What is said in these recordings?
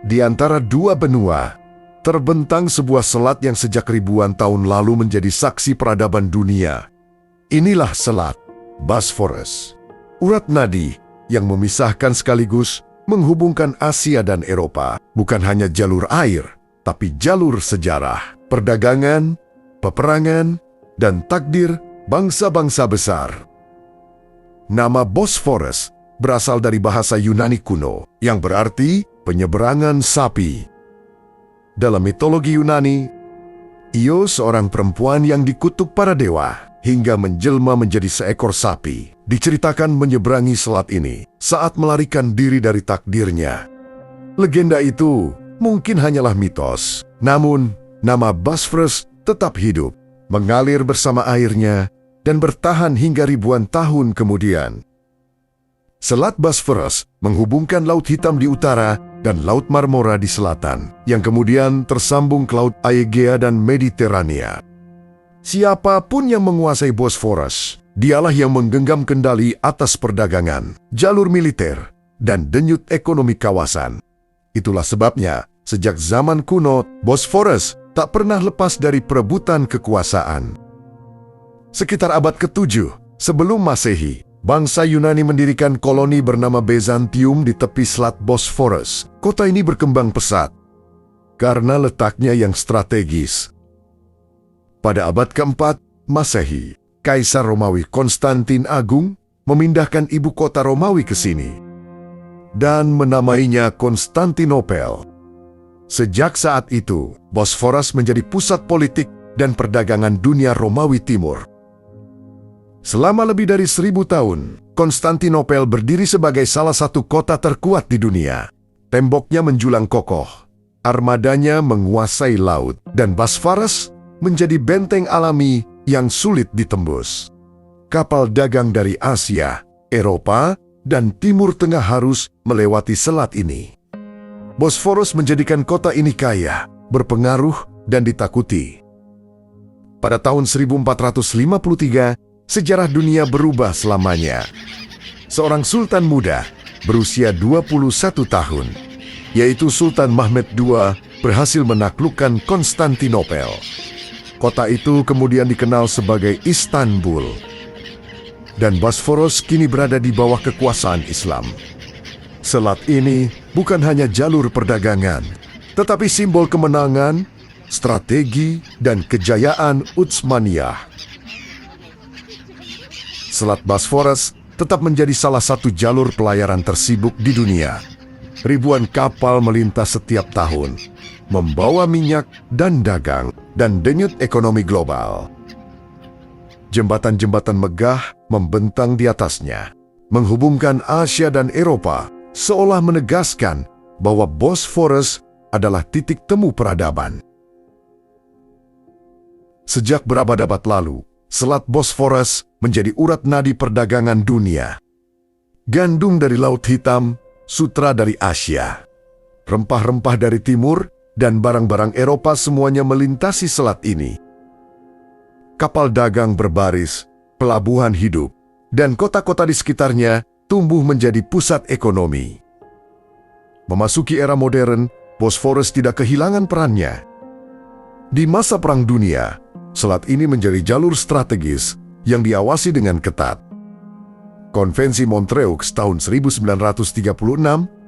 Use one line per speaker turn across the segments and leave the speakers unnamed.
Di antara dua benua, terbentang sebuah selat yang sejak ribuan tahun lalu menjadi saksi peradaban dunia. Inilah selat Bosphorus, urat nadi yang memisahkan sekaligus menghubungkan Asia dan Eropa. Bukan hanya jalur air, tapi jalur sejarah, perdagangan, peperangan, dan takdir bangsa-bangsa besar. Nama Bosphorus berasal dari bahasa Yunani kuno yang berarti penyeberangan sapi. Dalam mitologi Yunani, Io seorang perempuan yang dikutuk para dewa hingga menjelma menjadi seekor sapi, diceritakan menyeberangi selat ini saat melarikan diri dari takdirnya. Legenda itu mungkin hanyalah mitos, namun nama Bosphorus tetap hidup, mengalir bersama airnya, dan bertahan hingga ribuan tahun kemudian. Selat Bosphorus menghubungkan Laut Hitam di utara dan Laut Marmora di selatan, yang kemudian tersambung ke Laut Aegea dan Mediterania. Siapapun yang menguasai Bosphorus, dialah yang menggenggam kendali atas perdagangan, jalur militer, dan denyut ekonomi kawasan. Itulah sebabnya, sejak zaman kuno, Bosphorus tak pernah lepas dari perebutan kekuasaan. Sekitar abad ke-7 sebelum Masehi, bangsa Yunani mendirikan koloni bernama Byzantium di tepi selat Bosphorus. Kota ini berkembang pesat karena letaknya yang strategis. Pada abad ke-4 Masehi, Kaisar Romawi Konstantin Agung memindahkan ibu kota Romawi ke sini dan menamainya Konstantinopel. Sejak saat itu, Bosphorus menjadi pusat politik dan perdagangan dunia Romawi Timur. Selama lebih dari 1000 tahun, Konstantinopel berdiri sebagai salah satu kota terkuat di dunia. Temboknya menjulang kokoh, armadanya menguasai laut, dan Bosphorus menjadi benteng alami yang sulit ditembus. Kapal dagang dari Asia, Eropa, dan Timur Tengah harus melewati selat ini. Bosphorus menjadikan kota ini kaya, berpengaruh, dan ditakuti. Pada tahun 1453, sejarah dunia berubah selamanya. Seorang sultan muda berusia 21 tahun, yaitu Sultan Mehmed II, berhasil menaklukkan Konstantinopel. Kota itu kemudian dikenal sebagai Istanbul. Dan Bosphorus kini berada di bawah kekuasaan Islam. Selat ini bukan hanya jalur perdagangan, tetapi simbol kemenangan, strategi, dan kejayaan Utsmaniyah. Selat Bosphorus tetap menjadi salah satu jalur pelayaran tersibuk di dunia. Ribuan kapal melintas setiap tahun, membawa minyak dan dagang, dan denyut ekonomi global. Jembatan-jembatan megah membentang di atasnya, menghubungkan Asia dan Eropa, seolah menegaskan bahwa Bosphorus adalah titik temu peradaban. Sejak berabad-abad lalu, Selat Bosphorus menjadi urat nadi perdagangan dunia. Gandum dari Laut Hitam, sutra dari Asia, rempah-rempah dari Timur, dan barang-barang Eropa semuanya melintasi selat ini. Kapal dagang berbaris, pelabuhan hidup, dan kota-kota di sekitarnya tumbuh menjadi pusat ekonomi. Memasuki era modern, Bosphorus tidak kehilangan perannya. Di masa Perang Dunia, selat ini menjadi jalur strategis yang diawasi dengan ketat. Konvensi Montreux tahun 1936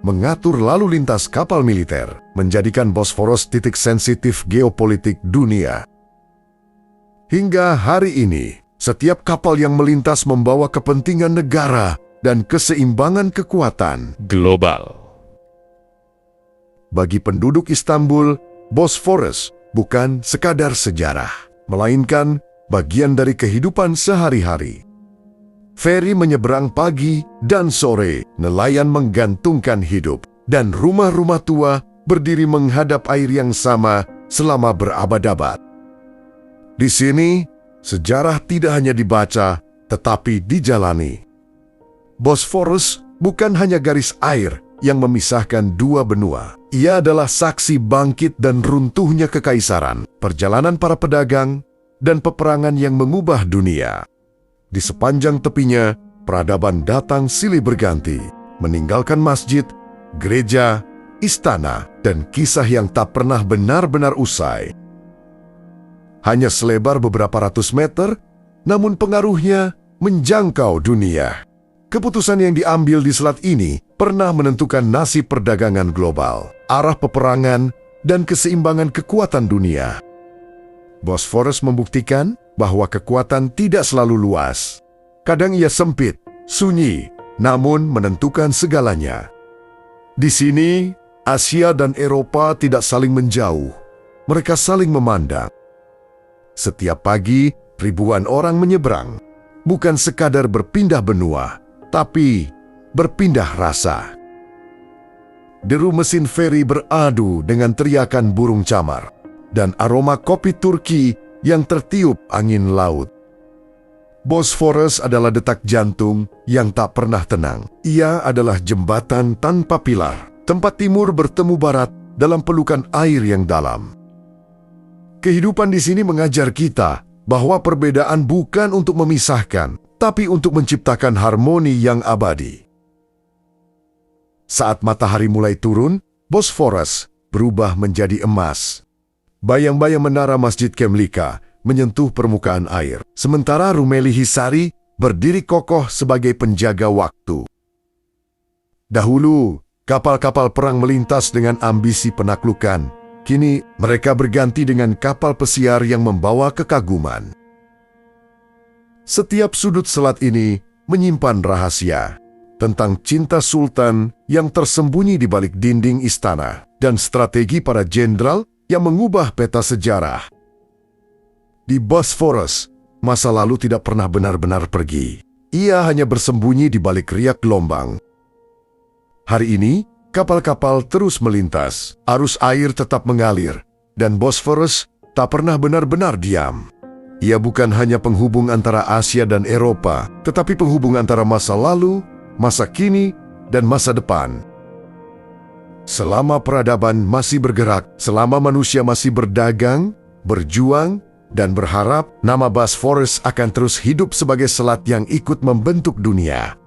mengatur lalu lintas kapal militer, menjadikan Bosphorus titik sensitif geopolitik dunia. Hingga hari ini, setiap kapal yang melintas membawa kepentingan negara dan keseimbangan kekuatan
global.
Bagi penduduk Istanbul, Bosphorus bukan sekadar sejarah, melainkan bagian dari kehidupan sehari-hari. Feri menyeberang pagi dan sore, nelayan menggantungkan hidup, dan rumah-rumah tua berdiri menghadap air yang sama selama berabad-abad. Di sini, sejarah tidak hanya dibaca, tetapi dijalani. Bosphorus bukan hanya garis air yang memisahkan dua benua. Ia adalah saksi bangkit dan runtuhnya kekaisaran, perjalanan para pedagang, dan peperangan yang mengubah dunia. Di sepanjang tepinya, peradaban datang silih berganti, meninggalkan masjid, gereja, istana, dan kisah yang tak pernah benar-benar usai. Hanya selebar beberapa ratus meter, namun pengaruhnya menjangkau dunia. Keputusan yang diambil di selat ini pernah menentukan nasib perdagangan global, arah peperangan, dan keseimbangan kekuatan dunia. Bosphorus membuktikan bahwa kekuatan tidak selalu luas. Kadang ia sempit, sunyi, namun menentukan segalanya. Di sini, Asia dan Eropa tidak saling menjauh. Mereka saling memandang. Setiap pagi, ribuan orang menyeberang. Bukan sekadar berpindah benua, tapi berpindah rasa. Deru mesin feri beradu dengan teriakan burung camar dan aroma kopi Turki yang tertiup angin laut. Bosphorus adalah detak jantung yang tak pernah tenang. Ia adalah jembatan tanpa pilar, tempat timur bertemu barat dalam pelukan air yang dalam. Kehidupan di sini mengajar kita bahwa perbedaan bukan untuk memisahkan, tapi untuk menciptakan harmoni yang abadi. Saat matahari mulai turun, Bosphorus berubah menjadi emas. Bayang-bayang menara Masjid Kemlika menyentuh permukaan air, sementara Rumeli Hisari berdiri kokoh sebagai penjaga waktu. Dahulu, kapal-kapal perang melintas dengan ambisi penaklukan. Kini, mereka berganti dengan kapal pesiar yang membawa kekaguman. Setiap sudut selat ini menyimpan rahasia tentang cinta sultan yang tersembunyi di balik dinding istana dan strategi para jenderal yang mengubah peta sejarah. Di Bosphorus, masa lalu tidak pernah benar-benar pergi. Ia hanya bersembunyi di balik riak gelombang. Hari ini, kapal-kapal terus melintas, arus air tetap mengalir, dan Bosphorus tak pernah benar-benar diam. Ia bukan hanya penghubung antara Asia dan Eropa, tetapi penghubung antara masa lalu, masa kini, dan masa depan. Selama peradaban masih bergerak, selama manusia masih berdagang, berjuang, dan berharap, nama Bosphorus akan terus hidup sebagai selat yang ikut membentuk dunia.